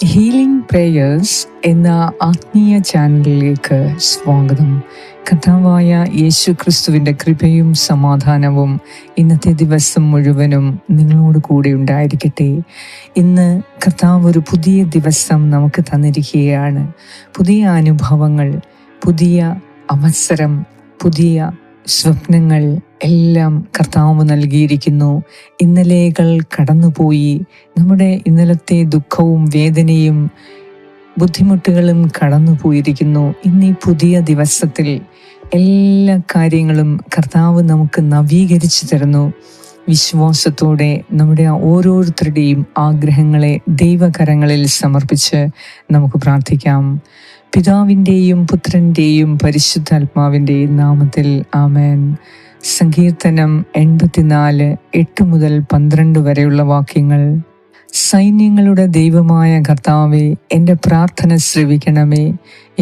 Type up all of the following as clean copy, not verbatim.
Healing prayers എന്ന ആത്മീയ ചാനലിലേക്ക് സ്വാഗതം. കർത്താവായ യേശു ക്രിസ്തുവിൻ്റെ കൃപയും സമാധാനവും ഇന്നത്തെ ദിവസം മുഴുവനും നിങ്ങളോട് കൂടെ ഉണ്ടായിരിക്കട്ടെ. ഇന്ന് കർത്താവ് ഒരു പുതിയ ദിവസം നമുക്ക് തന്നിരിക്കുകയാണ്. പുതിയ അനുഭവങ്ങൾ, പുതിയ അവസരം, പുതിയ സ്വപ്നങ്ങൾ എല്ലാം കർത്താവ് നൽകിയിരിക്കുന്നു. ഇന്നലെകൾ കടന്നുപോയി. നമ്മുടെ ഇന്നലത്തെ ദുഃഖവും വേദനയും ബുദ്ധിമുട്ടുകളും കടന്നുപോയിരിക്കുന്നു. ഇന്നീ പുതിയ ദിവസത്തിൽ എല്ലാ കാര്യങ്ങളും കർത്താവ് നമുക്ക് നവീകരിച്ചു തരുന്നു. വിശ്വാസത്തോടെ നമ്മുടെ ഓരോരുത്തരുടെയും ആഗ്രഹങ്ങളെ ദൈവകരങ്ങളിൽ സമർപ്പിച്ച് നമുക്ക് പ്രാർത്ഥിക്കാം. പിതാവിൻ്റെയും പുത്രൻ്റെയും പരിശുദ്ധാത്മാവിൻ്റെയും നാമത്തിൽ ആമേൻ. സങ്കീർത്തനം 84, 8 മുതൽ 12 വരെയുള്ള വാക്യങ്ങൾ. സൈന്യങ്ങളുടെ ദൈവമായ കർത്താവേ, എൻ്റെ പ്രാർത്ഥന ശ്രവിക്കണമേ.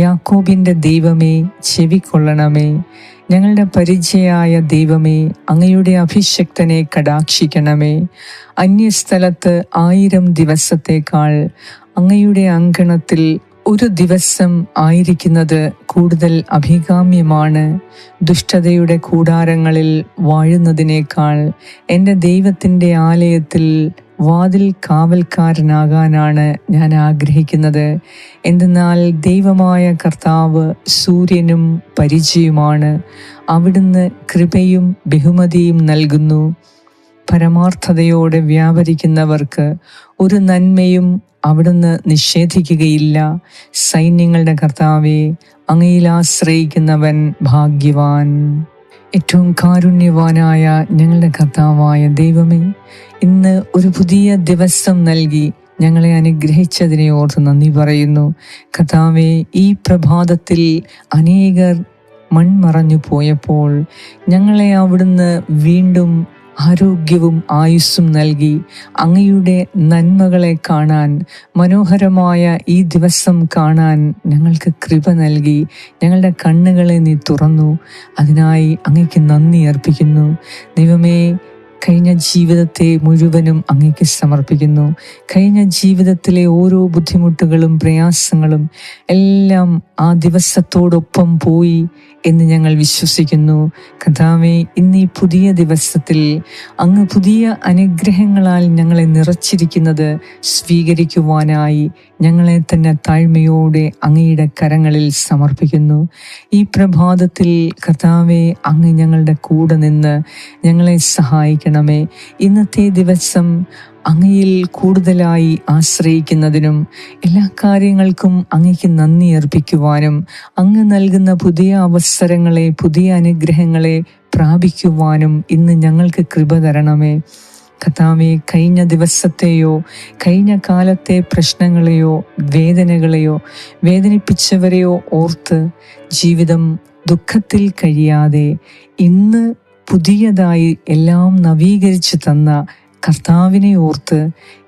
യാക്കോബിൻ്റെ ദൈവമേ, ചെവിക്കൊള്ളണമേ. ഞങ്ങളുടെ പരിചയായ ദൈവമേ, അങ്ങയുടെ അഭിഷക്തനെ കടാക്ഷിക്കണമേ. അന്യസ്ഥലത്ത് 1000 ദിവസത്തേക്കാൾ അങ്ങയുടെ അങ്കണത്തിൽ ഒരു ദിവസം ആയിരിക്കുന്നത് കൂടുതൽ അഭികാമ്യമാണ്. ദുഷ്ടതയുടെ കൂടാരങ്ങളിൽ വാഴുന്നതിനേക്കാൾ എൻ്റെ ദൈവത്തിൻ്റെ ആലയത്തിൽ വാതിൽ കാവൽക്കാരനാകാനാണ് ഞാൻ ആഗ്രഹിക്കുന്നത്. എന്തെന്നാൽ ദൈവമായ കർത്താവ് സൂര്യനും പരിചയമാണ്. അവിടുന്ന് കൃപയും ബഹുമതിയും നൽകുന്നു. പരമാർത്ഥതയോടെ വ്യാപരിക്കുന്നവർക്ക് ഒരു നന്മയും അവിടുന്ന് നിഷേധിക്കുകയില്ല. സൈന്യങ്ങളുടെ കർത്താവേ, അങ്ങയിൽ ആശ്രയിക്കുന്നവൻ ഭാഗ്യവാൻ. ഏറ്റവും കാരുണ്യവാനായ ഞങ്ങളുടെ കർത്താവായ ദൈവമേ, ഇന്ന് ഒരു പുതിയ ദിവസം നൽകി ഞങ്ങളെ അനുഗ്രഹിച്ചതിനെ ഓർത്ത് നന്ദി പറയുന്നു. കർത്താവേ, ഈ പ്രഭാതത്തിൽ അനേകർ മൺമറഞ്ഞു പോയപ്പോൾ ഞങ്ങളെ അവിടുന്ന് വീണ്ടും ആരോഗ്യവും ആയുസ്സും നൽകി അങ്ങയുടെ നന്മകളെ കാണാൻ, മനോഹരമായ ഈ ദിവസം കാണാൻ ഞങ്ങൾക്ക് കൃപ നൽകി. ഞങ്ങളുടെ കണ്ണുകളെ നീ തുറന്നു. അതിനായി അങ്ങയ്ക്ക് നന്ദി അർപ്പിക്കുന്നു. ദൈവമേ, കഴിഞ്ഞ ജീവിതത്തെ മുഴുവനും അങ്ങയ്ക്ക് സമർപ്പിക്കുന്നു. കഴിഞ്ഞ ജീവിതത്തിലെ ഓരോ ബുദ്ധിമുട്ടുകളും പ്രയാസങ്ങളും എല്ലാം ആ ദിവസത്തോടൊപ്പം പോയി എന്ന് ഞങ്ങൾ വിശ്വസിക്കുന്നു. കർത്താവേ, ഇന്നീ പുതിയ ദിവസത്തിൽ അങ്ങ് പുതിയ അനുഗ്രഹങ്ങളാൽ ഞങ്ങളെ നിറച്ചിരിക്കുന്നത് സ്വീകരിക്കുവാനായി ഞങ്ങളെ തന്നെ താഴ്മയോടെ അങ്ങയുടെ കരങ്ങളിൽ സമർപ്പിക്കുന്നു. ഈ പ്രഭാതത്തിൽ കർത്താവേ, അങ്ങ് ഞങ്ങളുടെ കൂടെ നിന്ന് ഞങ്ങളെ സഹായിക്കണമേ. ഇന്നത്തെ ദിവസം അങ്ങയിൽ കൂടുതലായി ആശ്രയിക്കുന്നതിനും എല്ലാ കാര്യങ്ങൾക്കും അങ്ങയ്ക്ക് നന്ദി അർപ്പിക്കുവാനും അങ്ങ് നൽകുന്ന പുതിയ അവസരങ്ങളെ, പുതിയ അനുഗ്രഹങ്ങളെ പ്രാപിക്കുവാനും ഇന്ന് ഞങ്ങൾക്ക് കൃപ തരണമേ. കർത്താവേ, കഴിഞ്ഞ ദിവസത്തെയോ കഴിഞ്ഞ കാലത്തെ പ്രശ്നങ്ങളെയോ വേദനകളെയോ വേദനിപ്പിച്ചവരെയോ ഓർത്ത് ജീവിതം ദുഃഖത്തിൽ കഴിയാതെ ഇന്ന് പുതിയതായി എല്ലാം നവീകരിച്ചു തന്ന കർത്താവിനെ ഓർത്ത്,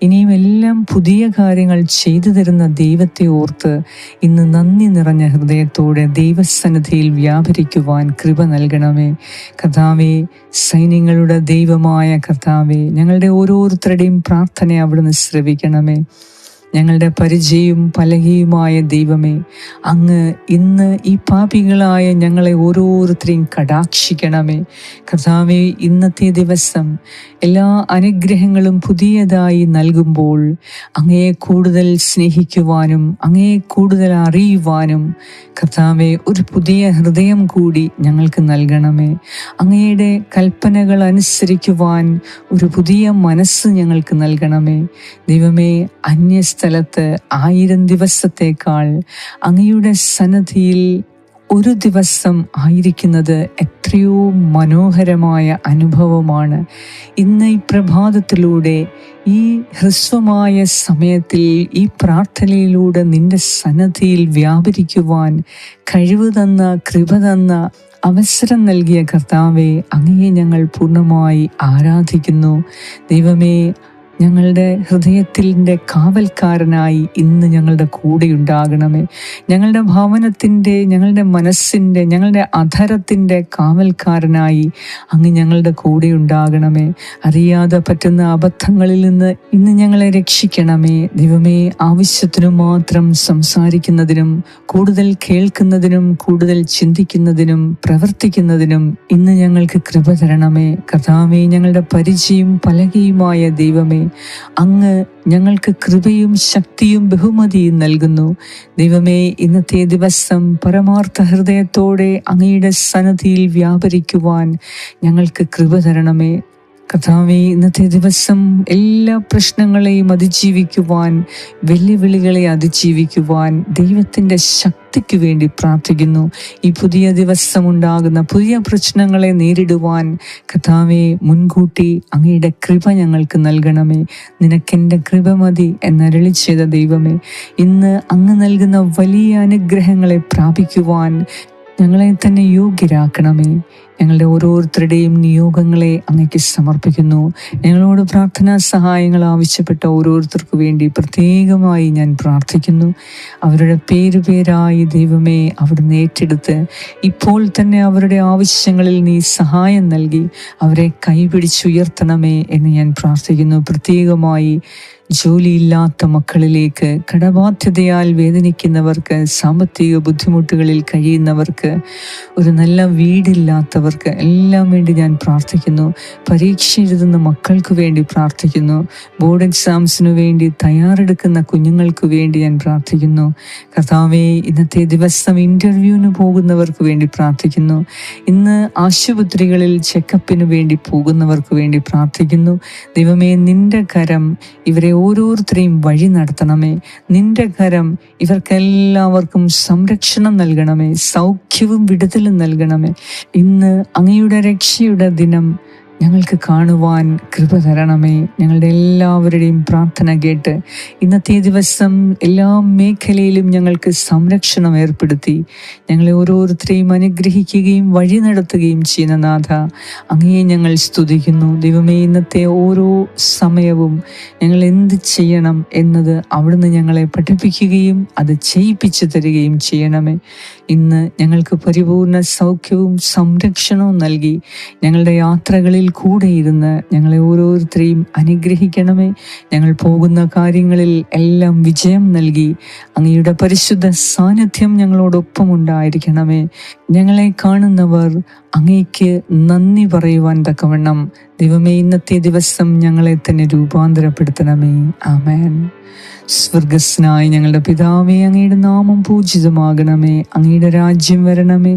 ഇനിയും എല്ലാം പുതിയ കാര്യങ്ങൾ ചെയ്തു തരുന്ന ദൈവത്തെ ഓർത്ത് ഇന്ന് നന്ദി നിറഞ്ഞ ഹൃദയത്തോടെ ദൈവസന്നിധിയിൽ വ്യാപരിക്കുവാൻ കൃപ നൽകണമേ. കർത്താവേ, സൈന്യങ്ങളുടെ ദൈവമായ കർത്താവേ, ഞങ്ങളുടെ ഓരോരുത്തരുടെയും പ്രാർത്ഥന അവിടുന്ന് ശ്രവിക്കണമേ. ഞങ്ങളുടെ പരിചയവും പലകയുമായ ദൈവമേ, അങ്ങ് ഇന്ന് ഈ പാപികളായ ഞങ്ങളെ ഓരോരുത്തരെയും കടാക്ഷിക്കണമേ. കർത്താവേ, ഇന്നത്തെ ദിവസം എല്ലാ അനുഗ്രഹങ്ങളും പുതിയതായി നൽകുമ്പോൾ അങ്ങയെ കൂടുതൽ സ്നേഹിക്കുവാനും അങ്ങയെ കൂടുതൽ അറിയുവാനും കർത്താവേ, ഒരു പുതിയ ഹൃദയം കൂടി ഞങ്ങൾക്ക് നൽകണമേ. അങ്ങയുടെ കൽപ്പനകൾ അനുസരിക്കുവാൻ ഒരു പുതിയ മനസ്സ് ഞങ്ങൾക്ക് നൽകണമേ. ദൈവമേ, അന്യസ്ഥലത്ത് 1000 ദിവസത്തേക്കാൾ അങ്ങയുടെ സന്നിധിയിൽ ഒരു ദിവസം ആയിരിക്കുന്നത് എത്രയോ മനോഹരമായ അനുഭവമാണ്. ഇന്ന് ഈ പ്രഭാതത്തിലൂടെ, ഈ ഹ്രസ്വമായ സമയത്തിൽ, ഈ പ്രാർത്ഥനയിലൂടെ നിന്റെ സന്നിധിയിൽ വ്യാപരിക്കുവാൻ കഴിവ് തന്ന, കൃപ തന്ന, അവസരം നൽകിയ കർത്താവേ, അങ്ങയെ ഞങ്ങൾ പൂർണ്ണമായി ആരാധിക്കുന്നു. ദൈവമേ, ഞങ്ങളുടെ ഹൃദയത്തിൻ്റെ കാവൽക്കാരനായി ഇന്ന് ഞങ്ങളുടെ കൂടെ ഉണ്ടാകണമേ. ഞങ്ങളുടെ ഭവനത്തിൻ്റെ, ഞങ്ങളുടെ മനസ്സിൻ്റെ, ഞങ്ങളുടെ അധരത്തിൻ്റെ കാവൽക്കാരനായി അങ്ങ് ഞങ്ങളുടെ കൂടെ ഉണ്ടാകണമേ. അറിയാതെ പറ്റുന്ന അബദ്ധങ്ങളിൽ നിന്ന് ഇന്ന് ഞങ്ങളെ രക്ഷിക്കണമേ. ദൈവമേ, ആവശ്യത്തിനു മാത്രം സംസാരിക്കുന്നതിനും കൂടുതൽ കേൾക്കുന്നതിനും കൂടുതൽ ചിന്തിക്കുന്നതിനും പ്രവർത്തിക്കുന്നതിനും ഇന്ന് ഞങ്ങൾക്ക് കൃപ തരണമേ. കർത്താവേ, ഞങ്ങളുടെ പരിചയം പലകയുമായ ദൈവമേ, അങ്ങ് ഞങ്ങൾക്ക് കൃപയും ശക്തിയും ബഹുമതിയും നൽകുന്നു. ദൈവമേ, ഇന്നത്തെ ദിവസം പരമാർത്ഥ ഹൃദയത്തോടെ അങ്ങയുടെ സന്നിധിയിൽ വ്യാപരിക്കുവാൻ ഞങ്ങൾക്ക് കൃപ തരണമേ. കർത്താവേ, ഇന്നത്തെ ദിവസം എല്ലാ പ്രശ്നങ്ങളെയും അതിജീവിക്കുവാൻ, വെല്ലുവിളികളെ അതിജീവിക്കുവാൻ ദൈവത്തിൻ്റെ ശക്തിക്ക് വേണ്ടി പ്രാർത്ഥിക്കുന്നു. ഈ പുതിയ ദിവസം ഉണ്ടാകുന്ന പുതിയ പ്രശ്നങ്ങളെ നേരിടുവാൻ കർത്താവേ, മുൻകൂട്ടി അങ്ങയുടെ കൃപ ഞങ്ങൾക്ക് നൽകണമേ. നിനക്കെൻ്റെ കൃപ മതി എന്നരുളി ചെയ്ത ദൈവമേ, ഇന്ന് അങ്ങ് നൽകുന്ന വലിയ അനുഗ്രഹങ്ങളെ പ്രാപിക്കുവാൻ ഞങ്ങളെ തന്നെ യോഗ്യരാക്കണമേ. ഞങ്ങളുടെ ഓരോരുത്തരുടെയും നിയോഗങ്ങളെ അങ്ങേക്ക് സമർപ്പിക്കുന്നു. ഞങ്ങളോട് പ്രാർത്ഥനാ സഹായങ്ങൾ ആവശ്യപ്പെട്ട ഓരോരുത്തർക്കു വേണ്ടി പ്രത്യേകമായി ഞാൻ പ്രാർത്ഥിക്കുന്നു. അവരുടെ പേരായി ദൈവമേ അവിടുന്ന് ഏറ്റെടുത്ത് ഇപ്പോൾ തന്നെ അവരുടെ ആവശ്യങ്ങളിൽ നീ സഹായം നൽകി അവരെ കൈപിടിച്ചുയർത്തണമേ എന്ന് ഞാൻ പ്രാർത്ഥിക്കുന്നു. പ്രത്യേകമായി ജോലിയില്ലാത്ത മക്കളിലേക്ക്, കടബാധ്യതയാൽ വേദനിക്കുന്നവർക്ക്, സാമ്പത്തിക ബുദ്ധിമുട്ടുകളിൽ കഴിയുന്നവർക്ക്, ഒരു നല്ല വീടില്ലാത്തവർക്ക് എല്ലാം വേണ്ടി ഞാൻ പ്രാർത്ഥിക്കുന്നു. പരീക്ഷ എഴുതുന്ന മക്കൾക്ക് വേണ്ടി പ്രാർത്ഥിക്കുന്നു. ബോർഡ് എക്സാംസിനു വേണ്ടി തയ്യാറെടുക്കുന്ന കുഞ്ഞുങ്ങൾക്ക് വേണ്ടി ഞാൻ പ്രാർത്ഥിക്കുന്നു. കർത്താവേ, ഇന്നത്തെ ദിവസം ഇൻ്റർവ്യൂവിന് പോകുന്നവർക്ക് വേണ്ടി പ്രാർത്ഥിക്കുന്നു. ഇന്ന് ആശുപത്രികളിൽ ചെക്കപ്പിന് വേണ്ടി പോകുന്നവർക്ക് വേണ്ടി പ്രാർത്ഥിക്കുന്നു. ദൈവമേ, നിന്റെ കരം ഇവരെ ഓരോരുത്തരെയും വഴി നടത്തണമേ. നിന്റെ കരം ഇവർക്കെല്ലാവർക്കും സംരക്ഷണം നൽകണമേ, സൗഖ്യവും വിടുതലും നൽകണമേ. ഇന്ന് അങ്ങയുടെ രക്ഷയുടെ ദിനം ഞങ്ങൾക്ക് കാണുവാൻ കൃപ തരണമേ. ഞങ്ങളുടെ എല്ലാവരുടെയും പ്രാർത്ഥന കേട്ട് ഇന്നത്തെ ദിവസം എല്ലാ മേഖലയിലും ഞങ്ങൾക്ക് സംരക്ഷണം ഏർപ്പെടുത്തി ഞങ്ങളെ ഓരോരുത്തരെയും അനുഗ്രഹിക്കുകയും വഴി നടത്തുകയും ചെയ്യുന്ന നാഥ, അങ്ങയെ ഞങ്ങൾ സ്തുതിക്കുന്നു. ദൈവമേ, ഇന്നത്തെ ഓരോ സമയവും ഞങ്ങൾ എന്ത് ചെയ്യണം എന്നത് അവിടുന്ന് ഞങ്ങളെ പഠിപ്പിക്കുകയും അത് ചെയ്യിപ്പിച്ചു തരികയും ചെയ്യണമേ. ഇന്ന് ഞങ്ങൾക്ക് പരിപൂർണ സൗഖ്യവും സംരക്ഷണവും നൽകി ഞങ്ങളുടെ യാത്രകളിൽ കൂടെ ഇരുന്ന് ഞങ്ങളെ ഓരോരുത്തരെയും അനുഗ്രഹിക്കണമേ. ഞങ്ങൾ പോകുന്ന കാര്യങ്ങളിൽ എല്ലാം വിജയം നൽകി അങ്ങയുടെ പരിശുദ്ധ സാന്നിധ്യം ഞങ്ങളോടൊപ്പം ഉണ്ടായിരിക്കണമേ. ഞങ്ങളെ കാണുന്നവർ അങ്ങേക്ക് നന്ദി പറയുവാൻ തക്കവണ്ണം ദൈവമേ, ഇന്നത്തെ ദിവസം ഞങ്ങളെ തന്നെ രൂപാന്തരപ്പെടുത്തണമേ. ആമേൻ. സ്വർഗസ്നായ ഞങ്ങളുടെ പിതാവേ, അങ്ങയുടെ നാമം പൂജിതമാകണമേ. അങ്ങയുടെ രാജ്യം വരണമേ.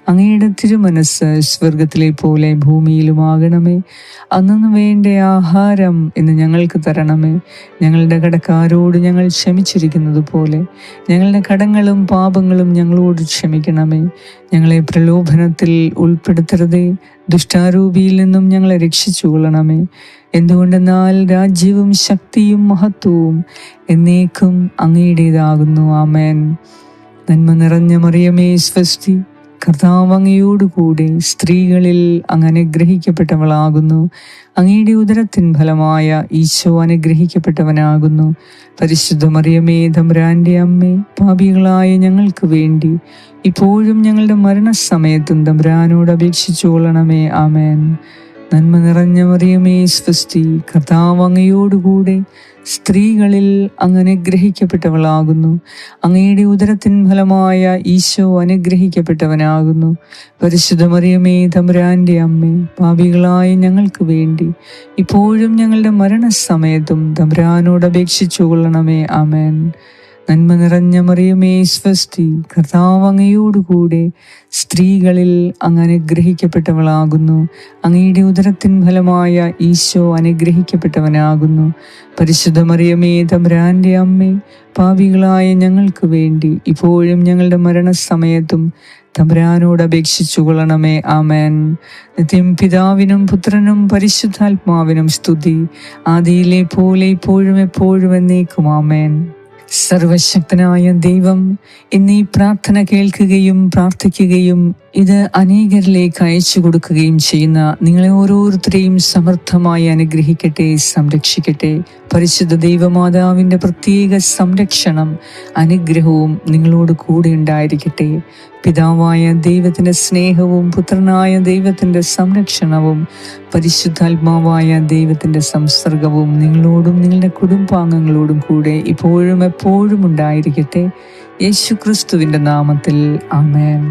അങ്ങയുടെ തിരുമനസ് സ്വർഗത്തിലെ പോലെ ഭൂമിയിലുമാകണമേ. അന്നു വേണ്ട ആഹാരം ഇന്ന് ഞങ്ങൾക്ക് തരണമേ. ഞങ്ങളുടെ കടക്കാരോട് ഞങ്ങൾ ക്ഷമിച്ചിരിക്കുന്നത് പോലെ ഞങ്ങളുടെ കടങ്ങളും പാപങ്ങളും ഞങ്ങളോട് ക്ഷമിക്കണമേ. ഞങ്ങളെ പ്രലോഭനത്തിൽ ഉൾപ്പെടുത്തരുതേ, ദുഷ്ടാരൂപിയിൽ നിന്നും ഞങ്ങളെ രക്ഷിച്ചുകൊള്ളണമേ. എന്തുകൊണ്ടെന്നാൽ രാജ്യവും ശക്തിയും മഹത്വവും എന്നേക്കും അങ്ങയുടേതാകുന്നു. ആമേൻ. നന്മ നിറഞ്ഞ മറിയമേ, സ്വസ്തി, കർത്താവ് അങ്ങയോടുകൂടെ സ്ത്രീകളിൽ അങ്ങ് അനുഗ്രഹിക്കപ്പെട്ടവളാകുന്നു. അങ്ങയുടെ ഉദരത്തിൻ ഫലമായ ഈശോ അനുഗ്രഹിക്കപ്പെട്ടവനാകുന്നു. പരിശുദ്ധ മറിയമേ, തമ്പുരാന്റെ അമ്മേ, പാപികളായ ഞങ്ങൾക്ക് വേണ്ടി ഇപ്പോഴും ഞങ്ങളുടെ മരണസമയത്തും തമ്പുരാനോട് അപേക്ഷിച്ചുകൊള്ളണമേ. ആമേൻ. നന്മ നിറഞ്ഞ മറിയമേ, സ്വസ്തി, കർത്താവ് അങ്ങയോടുകൂടെ സ്ത്രീകളിൽ അങ്ങ് അനുഗ്രഹിക്കപ്പെട്ടവളാകുന്നു. അങ്ങയുടെ ഉദരത്തിൻ ഫലമായ ഈശോ അനുഗ്രഹിക്കപ്പെട്ടവനാകുന്നു. പരിശുദ്ധ മറിയമേ, തമ്പുരാന്റെ അമ്മേ, പാപികളായ ഞങ്ങൾക്ക് വേണ്ടി ഇപ്പോഴും ഞങ്ങളുടെ മരണസമയത്തും തമ്പുരാനോട് അപേക്ഷിച്ചുകൊള്ളണമേ. ആമേൻ. നന്മ നിറഞ്ഞ മറിയമേ, സ്വസ്തി, കർത്താവ് അങ്ങയോടുകൂടെ സ്ത്രീകളിൽ അങ്ങ് അനുഗ്രഹിക്കപ്പെട്ടവളാകുന്നു. അങ്ങയുടെ ഉദരത്തിൻ ഫലമായ ഈശോ അനുഗ്രഹിക്കപ്പെട്ടവനാകുന്നു. പരിശുദ്ധ മറിയമേ, തമ്പുരാന്റെ അമ്മേ, പാപികളായ ഞങ്ങൾക്ക് വേണ്ടി ഇപ്പോഴും ഞങ്ങളുടെ മരണസമയത്തും തമ്പുരാനോട് അപേക്ഷിച്ചുകൊള്ളണമേ. ആമേൻ. നിത്യം പിതാവിനും പുത്രനും പരിശുദ്ധാത്മാവിനും സ്തുതി, ആദിയിലെ പോലെ ഇപ്പോഴും എപ്പോഴും എന്നേക്കും. ആമേൻ. സർവശക്തനായ ദൈവം ഇന്ന് ഈ പ്രാർത്ഥന കേൾക്കുകയും പ്രാർത്ഥിക്കുകയും ഇത് അനേകരിലേക്ക് അയച്ചു കൊടുക്കുകയും ചെയ്യുന്ന നിങ്ങളെ ഓരോരുത്തരെയും സമർത്ഥമായി അനുഗ്രഹിക്കട്ടെ, സംരക്ഷിക്കട്ടെ. പരിശുദ്ധ ദൈവമാതാവിൻ്റെ പ്രത്യേക സംരക്ഷണം, അനുഗ്രഹവും നിങ്ങളോട് കൂടെ ഉണ്ടായിരിക്കട്ടെ. പിതാവായ ദൈവത്തിൻ്റെ സ്നേഹവും പുത്രനായ ദൈവത്തിൻ്റെ സംരക്ഷണവും പരിശുദ്ധാത്മാവായ ദൈവത്തിൻ്റെ സംസർഗവും നിങ്ങളോടും നിങ്ങളുടെ കുടുംബാംഗങ്ങളോടും കൂടെ ഇപ്പോഴും എപ്പോഴും ഉണ്ടായിരിക്കട്ടെ. യേശുക്രിസ്തുവിൻ്റെ നാമത്തിൽ ആമേൻ.